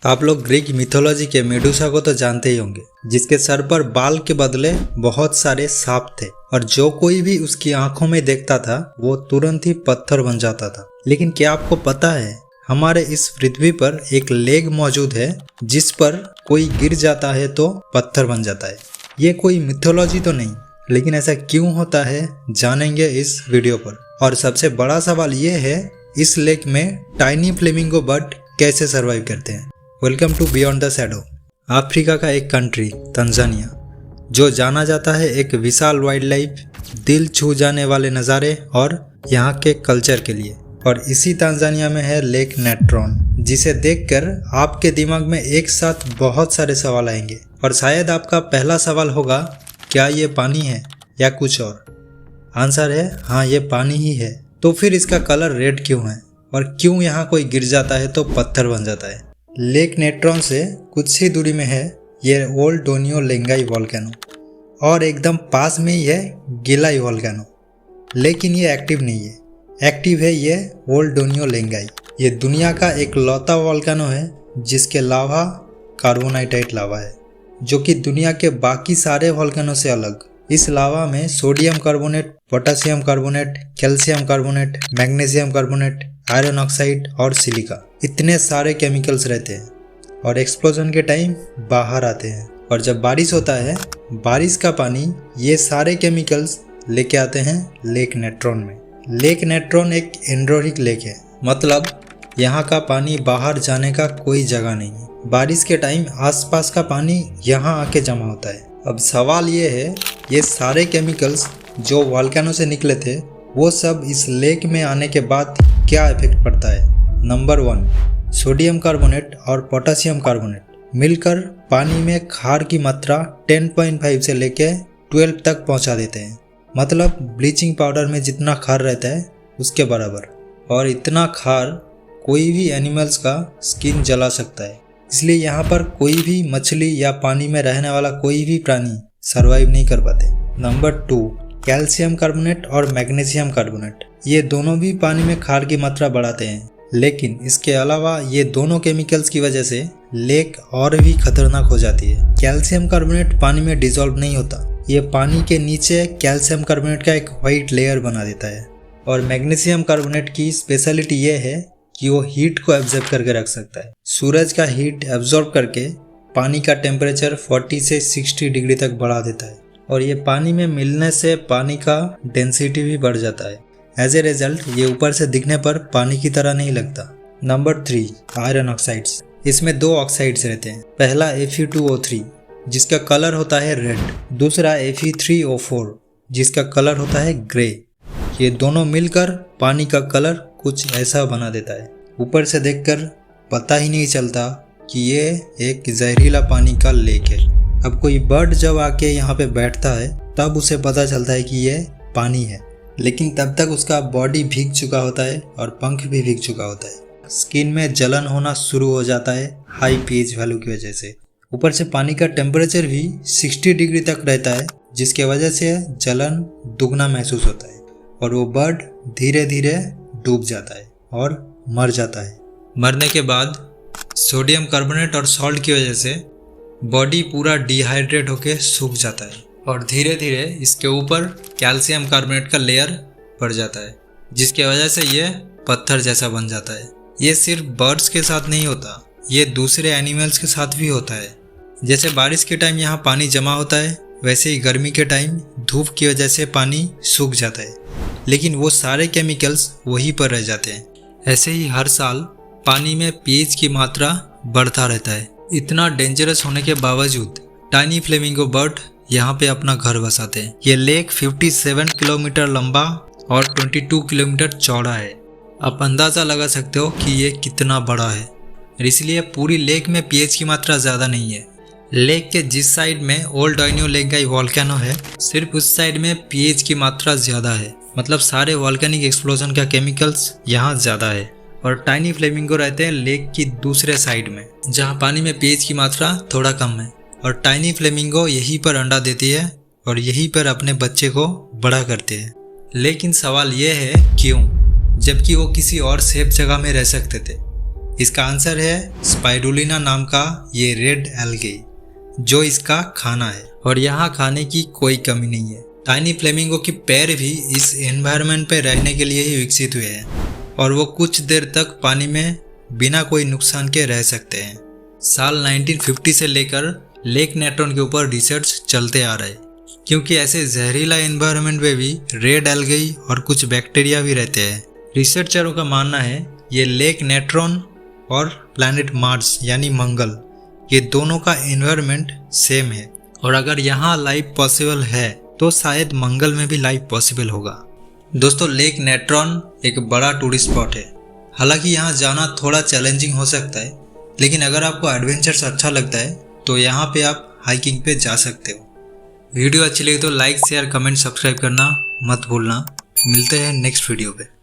आप लोग Greek mythology के मेडुसा को तो जानते ही होंगे, जिसके सर पर बाल के बदले बहुत सारे सांप थे और जो कोई भी उसकी आंखों में देखता था वो तुरंत ही पत्थर बन जाता था। लेकिन क्या आपको पता है, हमारे इस पृथ्वी पर एक लेग मौजूद है जिस पर कोई गिर जाता है तो पत्थर बन जाता है। ये कोई मिथोलॉजी तो नहीं, लेकिन ऐसा क्यों होता है जानेंगे इस वीडियो पर। और सबसे बड़ा सवाल ये है, इस लेक में टाइनी फ्लेमिंगो बर्ड कैसे सर्वाइव करते हैं। Welcome to beyond the shadow. Africa का एक कंट्री तंजानिया, जो जाना जाता है एक विशाल वाइल्ड लाइफ, दिल छू जाने वाले नज़ारे और यहाँ के कल्चर के लिए। और इसी तंजानिया में है लेक नेट्रॉन, जिसे देखकर आपके दिमाग में एक साथ बहुत सारे सवाल आएंगे। और शायद आपका पहला सवाल होगा, क्या ये पानी है या कुछ और। आंसर है हाँ, ये पानी ही है। तो फिर इसका कलर रेड क्यों है और क्यों यहाँ कोई गिर जाता है तो पत्थर बन जाता है। लेक नेट्रॉन से कुछ ही दूरी में है ये ओल्ड डोनियो लेंगाई वोल्केनो और एकदम पास में ही है गिलाई वोल्केनो। लेकिन ये एक्टिव नहीं है, एक्टिव है ये ओल्ड डोनियो लेंगाई। ये दुनिया का एक लौता वोल्केनो है जिसके लावा कार्बोनाइटेट लावा है, जो कि दुनिया के बाकी सारे वोल्केनो से अलग। इस लावा में sodium carbonate, potassium carbonate, calcium carbonate, magnesium carbonate, iron oxide और सिलिका, इतने सारे केमिकल्स रहते हैं और एक्सप्लोजन के टाइम बाहर आते हैं। और जब बारिश होता है, बारिश का पानी ये सारे केमिकल्स लेके आते हैं लेक नेट्रॉन में। लेक नेट्रॉन एक एंड्रोरिक लेक है, मतलब यहाँ का पानी बाहर जाने का कोई जगह नहीं है। बारिश के टाइम आसपास का पानी यहाँ आके जमा होता है। अब सवाल ये है, ये सारे केमिकल्स जो वोल्केनो से निकले थे वो सब इस लेक में आने के बाद क्या इफेक्ट पड़ता है। नंबर 1, सोडियम कार्बोनेट और पोटेशियम कार्बोनेट मिलकर पानी में खार की मात्रा 10.5 से लेके 12 तक पहुंचा देते हैं। मतलब ब्लीचिंग पाउडर में जितना खार रहता है उसके बराबर। और इतना खार कोई भी एनिमल्स का स्किन जला सकता है, इसलिए यहाँ पर कोई भी मछली या पानी में रहने वाला कोई भी प्राणी सर्वाइव नहीं कर पाते। नंबर 2, कैल्शियम कार्बोनेट और मैग्नीशियम कार्बोनेट, ये दोनों भी पानी में खार की मात्रा बढ़ाते हैं। लेकिन इसके अलावा ये दोनों केमिकल्स की वजह से लेक और भी खतरनाक हो जाती है। कैल्शियम कार्बोनेट पानी में डिसॉल्व नहीं होता, ये पानी के नीचे कैल्शियम कार्बोनेट का एक वाइट लेयर बना देता है। और मैग्नीशियम कार्बोनेट की स्पेशलिटी ये है कि वो हीट को एब्जॉर्ब करके रख सकता है। सूरज का हीट एब्जॉर्ब करके पानी का टेम्परेचर 40 से 60 डिग्री तक बढ़ा देता है। और ये पानी में मिलने से पानी का डेंसिटी भी बढ़ जाता है। एज ए रिजल्ट ये ऊपर से दिखने पर पानी की तरह नहीं लगता। Number 3, iron oxides. इसमें 2 ऑक्साइड्स रहते हैं। पहला Fe2O3 जिसका कलर होता है रेड, दूसरा Fe3O4 जिसका कलर होता है ग्रे। ये दोनों मिलकर पानी का कलर कुछ ऐसा बना देता है। ऊपर से देखकर पता ही नहीं चलता कि ये एक जहरीला पानी का लेक है। अब कोई बर्ड जब आके यहाँ पे बैठता है तब उसे पता चलता है कि ये पानी है, लेकिन तब तक उसका बॉडी भीग चुका होता है और पंख भी भीग चुका होता है। स्किन में जलन होना शुरू हो जाता है हाई pH वैल्यू की वजह से। ऊपर से पानी का टेम्परेचर भी 60 डिग्री तक रहता है, जिसके वजह से जलन दुगना महसूस होता है और वो बर्ड धीरे धीरे डूब जाता है और मर जाता है। मरने के बाद सोडियम कार्बोनेट और सॉल्ट की वजह से बॉडी पूरा डिहाइड्रेट होके सूख जाता है और धीरे धीरे इसके ऊपर कैल्शियम कार्बोनेट का लेयर पड़ जाता है, जिसके वजह से ये पत्थर जैसा बन जाता है। ये सिर्फ बर्ड्स के साथ नहीं होता, ये दूसरे एनिमल्स के साथ भी होता है। जैसे बारिश के टाइम यहाँ पानी जमा होता है, वैसे ही गर्मी के टाइम धूप की वजह से पानी सूख जाता है, लेकिन वो सारे केमिकल्स वहीं पर रह जाते हैं। ऐसे ही हर साल पानी में pH की मात्रा बढ़ता रहता है। इतना डेंजरस होने के बावजूद टाइनी फ्लेमिंगो बर्ड यहाँ पे अपना घर बसाते हैं। ये लेक 57 किलोमीटर लंबा और 22 किलोमीटर चौड़ा है। आप अंदाज़ा लगा सकते हो कि ये कितना बड़ा है। इसलिए पूरी लेक में pH की मात्रा ज़्यादा नहीं है। लेक के जिस साइड में ओल्ड डोनियो लेंगाई वोल्केनो है, सिर्फ उस साइड में pH की मात्रा ज़्यादा है। मतलब सारे वोल्केनिक एक्सप्लोजन का केमिकल्स यहाँ ज़्यादा है। और टाइनी फ्लेमिंगो रहते हैं लेक की दूसरे साइड में, जहाँ पानी में pH की मात्रा थोड़ा कम है। और टाइनी फ्लेमिंगो यहीं पर अंडा देती है और यहीं पर अपने बच्चे को बड़ा करते हैं। लेकिन सवाल ये है क्यों, जबकि वो किसी और सेफ जगह में रह सकते थे। इसका आंसर है स्पाइरुलिना नाम का ये रेड एल्गे, जो इसका खाना है। और यहाँ खाने की कोई कमी नहीं है। टाइनी फ्लेमिंगो की पैर भी इस एनवायरनमेंट पे रहने के लिए ही विकसित हुए हैं और वो कुछ देर तक पानी में बिना कोई नुकसान के रह सकते हैं। साल 1950 से लेकर लेक नेट्रॉन के ऊपर रिसर्च चलते आ रहा है, क्योंकि ऐसे जहरीला एनवायरनमेंट में भी रेड एल्गे और कुछ बैक्टीरिया भी रहते हैं। रिसर्चरों का मानना है ये लेक नेट्रॉन और प्लैनेट मार्स यानी मंगल, ये दोनों का एनवायरनमेंट सेम है और अगर यहाँ लाइफ पॉसिबल है तो शायद मंगल में भी लाइफ पॉसिबल होगा। दोस्तों, लेक नेट्रॉन एक बड़ा टूरिस्ट स्पॉट है। हालांकि यहाँ जाना थोड़ा चैलेंजिंग हो सकता है, लेकिन अगर आपको एडवेंचर्स अच्छा लगता है तो यहाँ पे आप हाइकिंग पे जा सकते हो। वीडियो अच्छी लगी तो लाइक शेयर कमेंट सब्सक्राइब करना मत भूलना। मिलते हैं नेक्स्ट वीडियो पे।